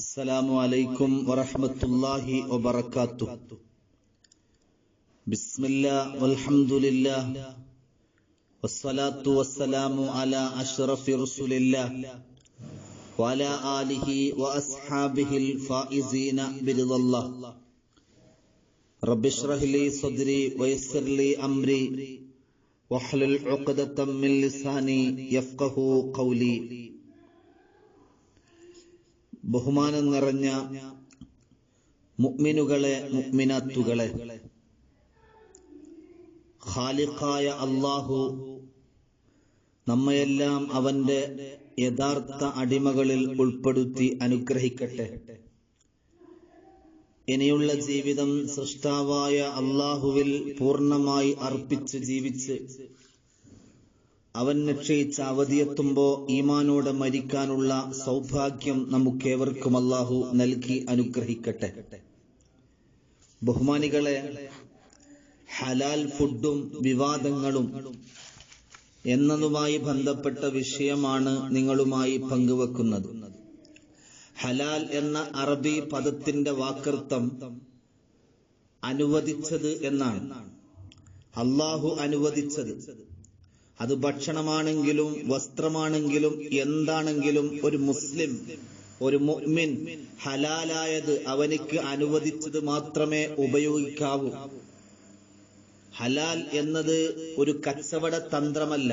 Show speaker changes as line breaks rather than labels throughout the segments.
السلام عليكم ورحمة الله وبركاته. بسم الله والحمد لله والصلاة والسلام على أشرف رسول الله وعلى آله وأصحابه الفائزين برضا الله. رب اشرح لي صدري ويسر لي أمري واحلل عقدة من لساني يفقهوا قولي. ബഹുമാനം നിറഞ്ഞ മുഅ്മിനുകളെ മുഅ്മിനാത്തുകളെ, ഖാലിഖായ അല്ലാഹു നമ്മയെല്ലാം അവന്റെ യഥാർത്ഥ അടിമകളിൽ ഉൾപ്പെടുത്തി അനുഗ്രഹിക്കട്ടെ. ഇനിയുള്ള ജീവിതം സൃഷ്ടാവായ അല്ലാഹുവിൽ പൂർണ്ണമായി അർപ്പിച്ച് ജീവിച്ച് അവൻ നിശ്ചയിച്ച അവധിയെത്തുമ്പോ ഈമാനോടെ മരിക്കാനുള്ള സൗഭാഗ്യം നമുക്കേവർക്കും അല്ലാഹു നൽകി അനുഗ്രഹിക്കട്ടെ. ബഹുമാനികളെ, ഹലാൽ ഫുഡും വിവാദങ്ങളും എന്നതുമായി ബന്ധപ്പെട്ട വിഷയമാണ് നിങ്ങളുമായി പങ്കുവെക്കുന്നത്. ഹലാൽ എന്ന അറബി പദത്തിന്റെ വാക്കർത്ഥം അനുവദിച്ചത് എന്നാണ്. അല്ലാഹു അനുവദിച്ചത്, അത് ഭക്ഷണമാണെങ്കിലും വസ്ത്രമാണെങ്കിലും എന്താണെങ്കിലും ഒരു മുസ്ലിം, ഒരു മുഅ്മിൻ ഹലാലായത് അവനിക്ക് അനുവദിച്ചത് മാത്രമേ ഉപയോഗിക്കാവൂ. ഹലാൽ എന്നത് ഒരു കച്ചവട തന്ത്രമല്ല,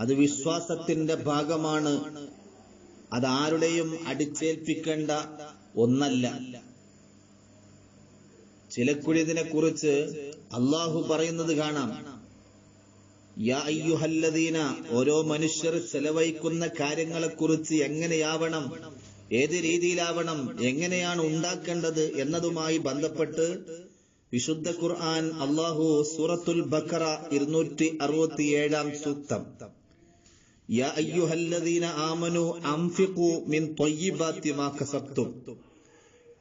അത് വിശ്വാസത്തിന്റെ ഭാഗമാണ്. അതാരുടെയും അടിച്ചേൽപ്പിക്കേണ്ട ഒന്നല്ല. ചിലക്കുഴി ഇതിനെക്കുറിച്ച് അല്ലാഹു പറയുന്നത് കാണാം. യാ അയ്യുഹല്ലദീന, ഓരോ മനുഷ്യർ ചെലവഴിക്കുന്ന കാര്യങ്ങളെക്കുറിച്ച് എങ്ങനെയാവണം, ഏത് രീതിയിലാവണം, എങ്ങനെയാണ് ഉണ്ടാക്കേണ്ടത് എന്നതുമായി ബന്ധപ്പെട്ട് വിശുദ്ധ ഖുർആൻ അല്ലാഹു സൂറത്തുൽ ബഖറ 267 സൂക്തം, യാ അയ്യുഹല്ലദീന ആമനു അൻഫിഖു മിൻ ത്വയ്യിബാതി മാ കസബ്തും,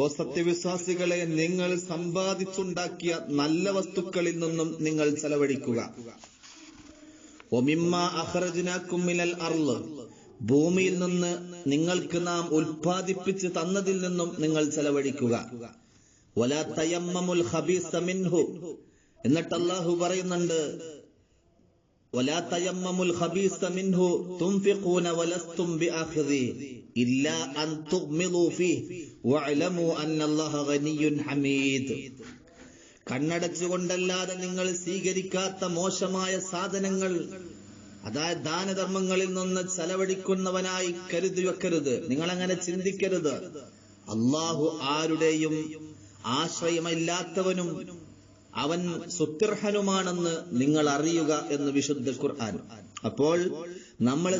ഓ സത്യവിശ്വാസികളെ, നിങ്ങൾ സമ്പാദിച്ചുണ്ടാക്കിയ നല്ല വസ്തുക്കളിൽ നിന്നും നിങ്ങൾ ചെലവഴിക്കുക. ഒമിമ്മ അഖ്റജ്നാകും മിനൽ അർള്, ഭൂമിയിൽ നിന്ന് നിങ്ങൾക്ക് നാം ഉൽപ്പാദിപ്പിച്ച് തന്നതിൽ നിന്നും നിങ്ങൾ ചെലവഴിക്കുക. വലാ തയമ്മമുൽ ഖബീസ മിൻഹു, എന്നിട്ട് അല്ലാഹു പറയുന്നുണ്ട്, വലാ തയമ്മമുൽ ഖബീസ മിൻഹു തുൻഫിഖൂന വലസ്തും ബിഅഖ്ദി ഇല്ലാ അൻ തുഗ്മിദു ഫീഹി വഅലമു അന്നല്ലാഹ ഗനിയ്യുൻ ഹമീദ്. കണ്ണടച്ചുകൊണ്ടല്ലാതെ നിങ്ങൾ സ്വീകരിക്കാത്ത മോശമായ സാധനങ്ങൾ, അതായത് ദാനധർമ്മങ്ങളിൽ നിന്ന് ചെലവഴിക്കുന്നവനായി കരുതി വെക്കരുത്. നിങ്ങൾ അങ്ങനെ ചിന്തിക്കരുത്. അല്ലാഹു ആരുടെയും ആശ്രയമില്ലാത്തവനും അവൻ സുത്യർഹനുമാണെന്ന് നിങ്ങൾ അറിയുക എന്ന് വിശുദ്ധ ഖുർആൻ. അപ്പോൾ നമ്മൾ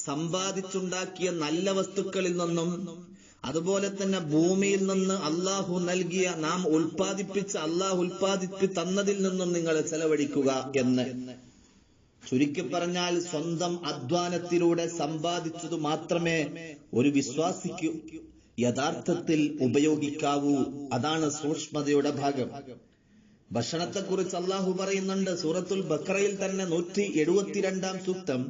സമ്പാദിച്ചുണ്ടാക്കിയ നല്ല വസ്തുക്കളിൽ നിന്നും, അതുപോലെ തന്നെ ഭൂമിയിൽ നിന്ന് അല്ലാഹു നൽകിയ, നാം അല്ലാഹു ഉൽപ്പാദിപ്പി തന്നതിൽ നിന്നും നിങ്ങൾ ചെലവഴിക്കുക എന്ന്. ചുരുക്കി പറഞ്ഞാൽ സ്വന്തം അധ്വാനത്തിലൂടെ സമ്പാദിച്ചതു മാത്രമേ ഒരു വിശ്വാസിക്ക് യഥാർത്ഥത്തിൽ ഉപയോഗിക്കാവൂ. അതാണ് സൂക്ഷ്മതയുടെ ഭാഗം. ഭക്ഷണത്തെക്കുറിച്ച് അല്ലാഹു പറയുന്നുണ്ട് സൂറത്തുൽ ബഖറയിൽ തന്നെ 172 സൂക്തം,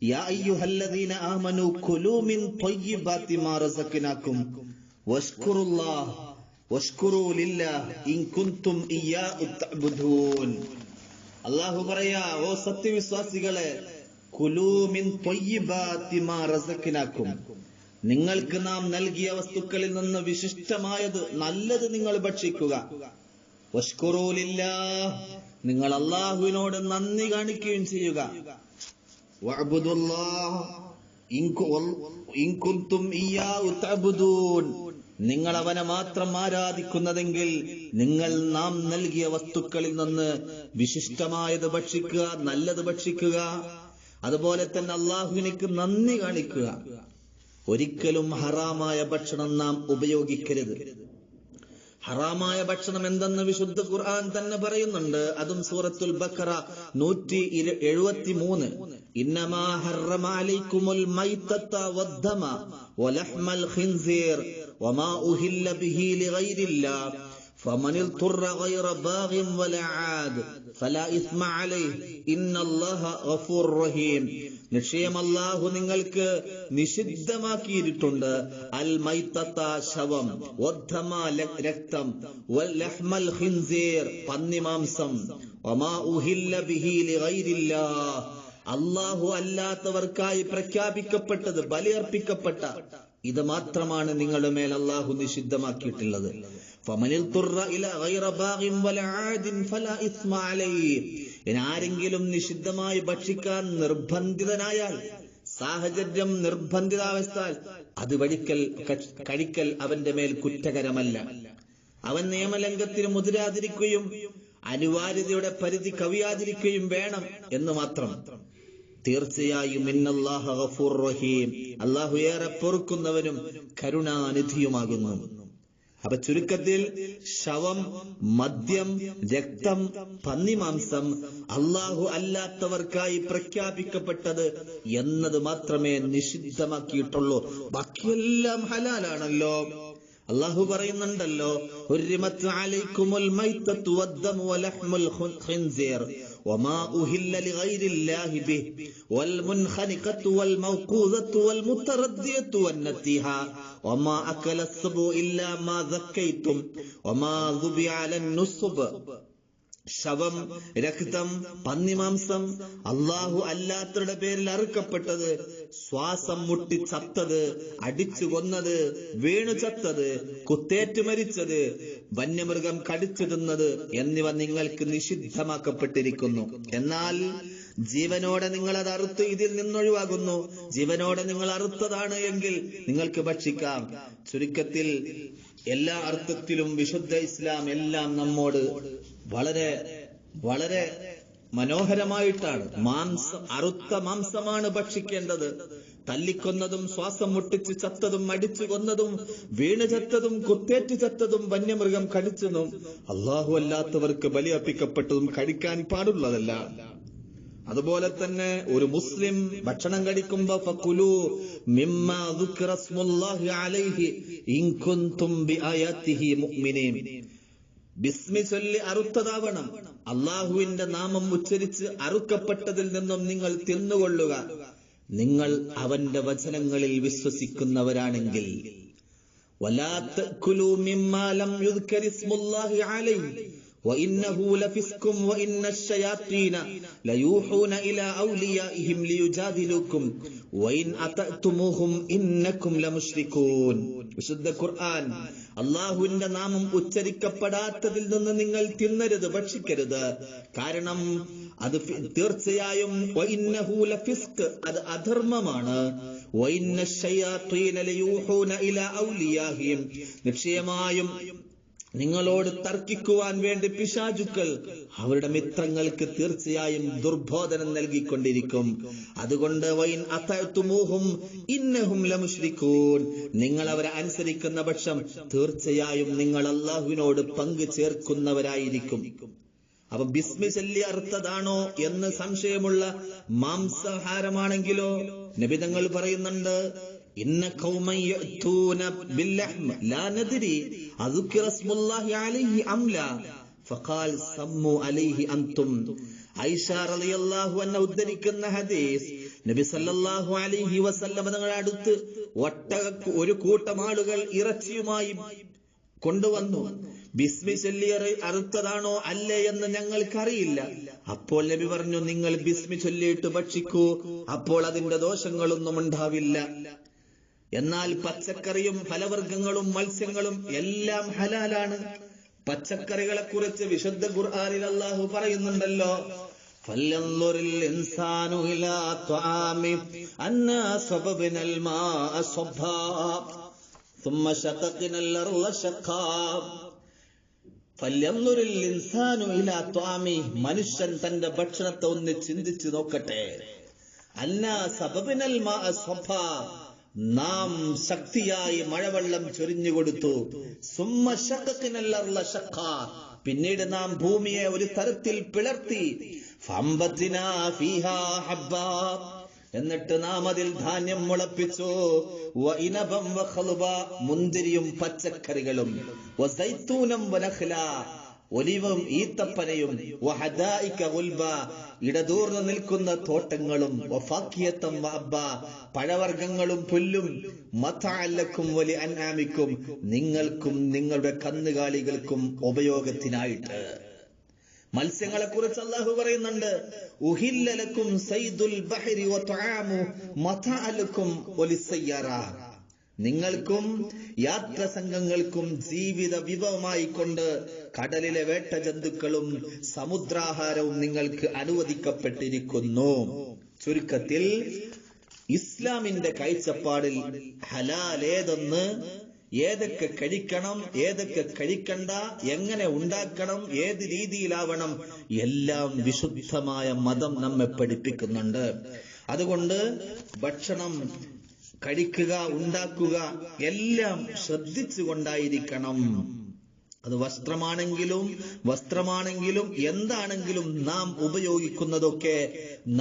യാ അയ്യുഹല്ലദീന ആമനു കുലൂ മിൻ ത്വയ്യിബാതി മാ റസഖ്നാകും വഷ്കുറൂ ലില്ലാഹി ഇൻ കുൻതും ഇയ്യാഹു തഅ്ബുദൂൻ. അല്ലാഹു പറയാ, ഓ സത്യവിശ്വാസികളെ, കുലൂ മിൻ ത്വയ്യിബാതി മാ റസഖ്നാകും, നിങ്ങൾക്ക് നാം നൽകിയ വസ്തുക്കളിൽ നിന്ന് വിശിഷ്ടമായത്, നല്ലത് നിങ്ങൾ ഭക്ഷിക്കുക. വഷ്കുറൂ ലില്ലാഹ്, നിങ്ങൾ അല്ലാഹുവിനോട് നന്ദി കാണിക്കുകയും ചെയ്യുക. വഅബ്ദുല്ലാഹ് ഇൻ കുൻതും ഇയ്യാഹു തഅ്ബുദൂൻ, നിങ്ങൾ അവനെ മാത്രം ആരാധിക്കുന്നതെങ്കിൽ നിങ്ങൾ നാം നൽകിയ വസ്തുക്കളിൽ നിന്ന് വിശിഷ്ടമായത് ഭക്ഷിക്കുക, നല്ലത് ഭക്ഷിക്കുക. അതുപോലെ തന്നെ അല്ലാഹുവിനേക്ക് നന്ദി കാണിക്കുക. ഒരിക്കലും ഹറാമായ ഭക്ഷണം നാം ഉപയോഗിക്കരുത്. ഹറാമായ ഭക്ഷണം എന്തെന്ന് വിശുദ്ധ ഖുർആൻ തന്നെ പറയുന്നുണ്ട്. അതും സൂറത്തുൽ ബഖറ 173, ഇന്നമാ ഹറമ അലൈക്കുമുൽ മൈതത വദ്ദമ വലഹ്മൽ ഖിൻസീർ വമാ ഉഹില്ല ബിഹി ലിഗൈരില്ലാഹ് فمن اضطر غير باغ ولا عاد فلا إثم عليه إن الله غفور رحيم നിശ്ചയം അല്ലാഹു നിങ്ങൾക്ക് നിഷിദ്ധമാക്കിയിട്ടുണ്ട് അൽ മൈത്തത ശവം, വദ്ദമ രക്തം, വൽ ലഹ്മൽ ഖിൻസീർ പന്നിമാംസം, വമാ ഉഹില്ല ബിഹി ലിഗൈരില്ലാഹ് അല്ലാഹു അല്ലാത്തവർക്കായി പ്രഖ്യാപിക്കപ്പെട്ടത്, ബലിയർപ്പിക്കപ്പെട്ട ഇത് മാത്രമാണ് നിങ്ങളുടെ മേൽ അല്ലാഹു നിഷിദ്ധമാക്കിയിട്ടുള്ളത്. ഫമനിൽ തുറ ഇലാ ഗൈറ ബാഗിൻ വല ആദിൻ ഫലാ ഇസ്മ അലൈഹി. ആരെങ്കിലും നിഷിദ്ധമായി ഭക്ഷിക്കാൻ നിർബന്ധിതനായാൽ, സാഹചര്യം നിർബന്ധിതാവസ്ഥാൽ അത് കഴിക്കൽ അവന്റെ മേൽ കുറ്റകരമല്ല. അവൻ നിയമലംഘനത്തിന് മുതിരാതിരിക്കുകയും അനിവാര്യതയുടെ പരിധി കവിയാതിരിക്കുകയും വേണം എന്ന് മാത്രം. തീർച്ചയായും ഇന്നല്ലാഹ ഗഫൂർ റഹീം, അല്ലാഹു ഏറെ പൊറുക്കുന്നവനും കരുണാനിധിയുമാകുന്നു. അപ്പൊ ചുരുക്കത്തിൽ ശവം, മദ്യം, രക്തം, പന്നിമാംസം അല്ലാഹു അല്ലാത്തവർക്കായി പ്രഖ്യാപിക്കപ്പെട്ടത് എന്നത് മാത്രമേ നിഷിദ്ധമാക്കിയിട്ടുള്ളൂ. ബാക്കിയെല്ലാം ഹലാലാണല്ലോ. അല്ലാഹു പറയുന്നുണ്ടല്ലോ, ഹുർരിമത് അലൈക്കുമുൽ മൈത്തതു വദ്ദമു വലഹ്മുൽ ഖിൻസീർ വമാ ഉഹില്ല ലിഗൈരില്ലാഹി ബിഹി വൽ മുൻഖനിഖതു വൽ മൗഖൂദതു വൽ മുതറദ്ദിയതു വന്നതിഹ വമാ അകല അസ്സബു ഇല്ലാ മാ സക്കൈതും വമാ ദുബിഅ അലൻ നുസ്ബ്. ശവം, രക്തം, പന്നിമാംസം അല്ലാഹു അല്ലാത്തവരുടെ പേരിൽ അറുക്കപ്പെട്ടത്, ശ്വാസം മുട്ടി ചത്തത്, അടിച്ചു കൊന്നത്, വീണു ചത്തത്, കുത്തേറ്റ് മരിച്ചത്, വന്യമൃഗം കടിച്ചു തിന്നത് എന്നിവ നിങ്ങൾക്ക് നിഷിദ്ധമാക്കപ്പെട്ടിരിക്കുന്നു. എന്നാൽ ജീവനോടെ നിങ്ങൾ അത് അറുത്ത് ഇതിൽ നിന്നൊഴിവാകുന്നു. ജീവനോടെ നിങ്ങൾ അറുത്തതാണ് എങ്കിൽ നിങ്ങൾക്ക് ഭക്ഷിക്കാം. ചുരുക്കത്തിൽ എല്ലാ അർത്ഥത്തിലും വിശുദ്ധ ഇസ്ലാം എല്ലാം നമ്മോട് വളരെ വളരെ മനോഹരമായിട്ടാണ്. അറുത്ത മാംസമാണ് ഭക്ഷിക്കേണ്ടത്. തല്ലിക്കൊന്നതും, ശ്വാസം മുട്ടിച്ച് ചത്തതും, അടിച്ചു കൊന്നതും, വീണ് ചത്തതും, കുത്തേറ്റ് ചത്തതും, വന്യമൃഗം കടിച്ചതും അല്ലാഹു അല്ലാത്തവർക്ക് ബലിയർപ്പിക്കപ്പെട്ടതും കഴിക്കാൻ പാടുള്ളതല്ല. അതുപോലെ തന്നെ ഒരു മുസ്ലിം ഭക്ഷണം കഴിക്കുമ്പോ ഫകുലു മിമ്മാ ദുക്ര സ്മുല്ലാഹി അലൈഹി ഇൻ കുൻതും ബിആയാതിഹി മുഅ്മിനീൻ. ബിസ്മി ചൊല്ലി അറുത്തതാവണം. അല്ലാഹുവിന്റെ നാമം ഉച്ചരിച്ച് അറുക്കപ്പെട്ടതിൽ നിന്നും നിങ്ങൾ തിന്നുകൊള്ളുക, നിങ്ങൾ അവന്റെ വചനങ്ങളിൽ വിശ്വസിക്കുന്നവരാണെങ്കിൽ. വലാ തഅകുലു മിമ്മാ ലം യുദ്കർ ഇസ്മുല്ലാഹി അലൈഹി وإنه لفسق وإن الشياطين ليوحون إلى أوليائهم ليجادلوكم وإن أطعتموهم إنكم لمشركون. വിശുദ്ധ ഖുർആൻ, അല്ലാഹുവിന്റെ നാമം ഉച്ചരിക്കപ്പെടാത്തതിൽ നിന്ന് നിങ്ങൾ തിന്നരുത്, ഭക്ഷിക്കരുത്. കാരണം അത് തീർച്ചയായും വഇന്നഹു ലഫിസ്ക്, അത് അധർമ്മമാണ്. വഇന്ന الشياطين ليوحون إلى أوليائهم, നിശ്ചയമായും നിങ്ങളോട് തർക്കിക്കുവാൻ വേണ്ടി പിശാചുക്കൾ അവരുടെ മിത്രങ്ങൾക്ക് തീർച്ചയായും ദുർബോധനം നൽകിക്കൊണ്ടിരിക്കും. അതുകൊണ്ട് വൈൻ അതഅതുമൂഹും ഇന്നഹും ലമുശ്രികൂൻ, നിങ്ങൾ അവരെ അനുസരിക്കുന്ന പക്ഷം തീർച്ചയായും നിങ്ങൾ അല്ലാഹുവിനോട് പങ്കു ചേർക്കുന്നവരായിരിക്കും. അപ്പൊ ബിസ്മി ചൊല്ലി അറുത്തതാണോ എന്ന് സംശയമുള്ള മാംസാഹാരമാണെങ്കിലോ നബി തങ്ങൾ പറയുന്നുണ്ട്, ഇന്ന ഖൗമൻ യഅതൂന ബില്ലഹ്മ ലാ നദ്രി അദ്കിറ ഇസ്മുല്ലാഹി അലൈഹി അം ലാ ഫഖാൽ സമ്മു അലൈഹി അൻതും. ആയിഷ റളിയല്ലാഹു അൻഹ ഉദ്ധരിക്കുന്ന ഹദീസ്, നബി സല്ലല്ലാഹു അലൈഹി വസല്ലം തങ്ങളുടെ അടുത്ത് ഒരു കൂട്ടം ആളുകൾ ഇറച്ചിയുമായി കൊണ്ടുവന്നു. ബിസ്മി ചൊല്ലി അറുത്തതാണോ അല്ലേ എന്ന് ഞങ്ങൾക്കറിയില്ല. അപ്പോൾ നബി പറഞ്ഞു, നിങ്ങൾ ബിസ്മി ചൊല്ലിയിട്ട് ഭക്ഷിക്കൂ, അപ്പോൾ അതിന്റെ ദോഷങ്ങളൊന്നും ഉണ്ടാവില്ല. എന്നാൽ പച്ചക്കറിയും ഫലവർഗ്ഗങ്ങളും മത്സ്യങ്ങളും എല്ലാം ഹലാലാണ്. പച്ചക്കറികളെ കുറിച്ച് വിശുദ്ധ ഖുർആനിൽ അല്ലാഹു പറയുന്നുണ്ടല്ലോ, ഫല്യൻദുറിൽ ഇൻസാനു ഇലാ ത്വആമി അന്നാ സബബ്നൽ മാഅ സബ്ബാ ثم شققنا الأرض شقا. ഫല്യൻദുറിൽ ഇൻസാനു ഇലാ ത്വആമി, മനുഷ്യൻ തന്റെ ഭക്ഷണത്തെ ഒന്ന് ചിന്തിച്ചു നോക്കട്ടെ. അന്നാ സബബ്നൽ മാഅ സബ്ബാ, നാം ശക്തിയായി മഴവെള്ളം ചൊരിഞ്ഞുകൊടുത്തു. സുമ്മ ശഖഖ്നൽ അർള ശഖാ, പിന്നീട് നാം ഭൂമിയെ ഒരു തരത്തിൽ പിളർത്തി. ഫഅംബത്നാ ഫീഹാ ഹബ്ബാ, എന്നിട്ട് നാം അതിൽ ധാന്യം മുളപ്പിച്ചു. വഇനബം വഖൽബ, മുന്തിരിയും പച്ചക്കറികളും. വസൈത്തൂനം വനഖ്ല, ഒലിവും ഈത്തപ്പനയും വഹദായിക ഗുൽബ ഇടതൂർന്നു നിൽക്കുന്ന തോട്ടങ്ങളും വഫാക്കിയത്തം വഅബ്ബ പഴവർഗ്ഗങ്ങളും പുല്ലും മതഅല്ലക്കും വലി അൻആമിക്കും നിങ്ങൾക്കും നിങ്ങളുടെ കന്നുകാലികൾക്കും ഉപയോഗത്തിനായിട്ട്. മത്സ്യങ്ങളെ കുറിച്ച് അല്ലാഹു പറയുന്നുണ്ട്, ഉഹില്ല ലക്കും സൈദുൽ ബഹരി വതആമു മതഅലക്കും വലിസ്സയ്യാറ. നിങ്ങൾക്കും യാത്ര സംഘങ്ങൾക്കും ജീവിത വിഭവമായി കൊണ്ട് കടലിലെ വേട്ട ജന്തുക്കളും സമുദ്രാഹാരവും നിങ്ങൾക്ക് അനുവദിക്കപ്പെട്ടിരിക്കുന്നു. ചുരുക്കത്തിൽ ഇസ്ലാമിന്റെ കാഴ്ചപ്പാടിൽ ഹലാലേതെന്ന്, ഏതൊക്കെ കഴിക്കണം, ഏതൊക്കെ കഴിക്കണ്ട, എങ്ങനെ ഉണ്ടാക്കണം, ഏത് രീതിയിലാവണം, എല്ലാം വിശുദ്ധമായ മതം നമ്മെ പഠിപ്പിക്കുന്നുണ്ട്. അതുകൊണ്ട് ഭക്ഷണം കഴിക്കുക, ഉണ്ടാക്കുക എല്ലാം ശ്രദ്ധിച്ചുകൊണ്ടായിരിക്കണം. അത് വസ്ത്രമാണെങ്കിലും എന്താണെങ്കിലും നാം ഉപയോഗിക്കുന്നതൊക്കെ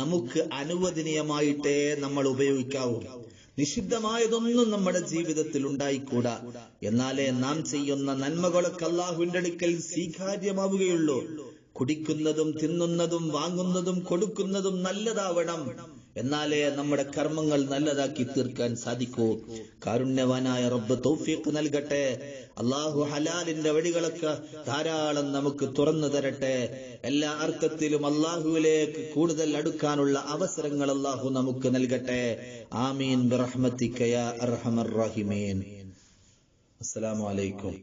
നമുക്ക് അനുവദനീയമായിട്ടേ നമ്മൾ ഉപയോഗിക്കാവൂ. നിഷിദ്ധമായതൊന്നും നമ്മുടെ ജീവിതത്തിൽ ഉണ്ടായിക്കൂടാ. എന്നാലേ നാം ചെയ്യുന്ന നന്മകളൊക്കെ അല്ലാഹുവിന്റെ അടുക്കൽ സ്വീകാര്യമാവുകയുള്ളൂ. കുടിക്കുന്നതും തിന്നുന്നതും വാങ്ങുന്നതും കൊടുക്കുന്നതും നല്ലതാവണം. എന്നാലേ നമ്മുടെ കർമ്മങ്ങൾ നല്ലതാക്കി തീർക്കാൻ സാധിക്കൂ. കാരുണ്യവാനായ റബ്ബ് തൗഫീഖ് നൽകട്ടെ. അല്ലാഹു ഹലാലിന്റെ വഴികളൊക്കെ ധാരാളം നമുക്ക് തുറന്നു തരട്ടെ. എല്ലാ അർത്ഥത്തിലും അല്ലാഹുവിലേക്ക് കൂടുതൽ അടുക്കാനുള്ള അവസരങ്ങൾ അല്ലാഹു നമുക്ക് നൽകട്ടെ. ആമീൻ ബിറഹ്മതിക യാ അർഹമർ റഹീമീൻ. അസ്സലാമു അലൈക്കും.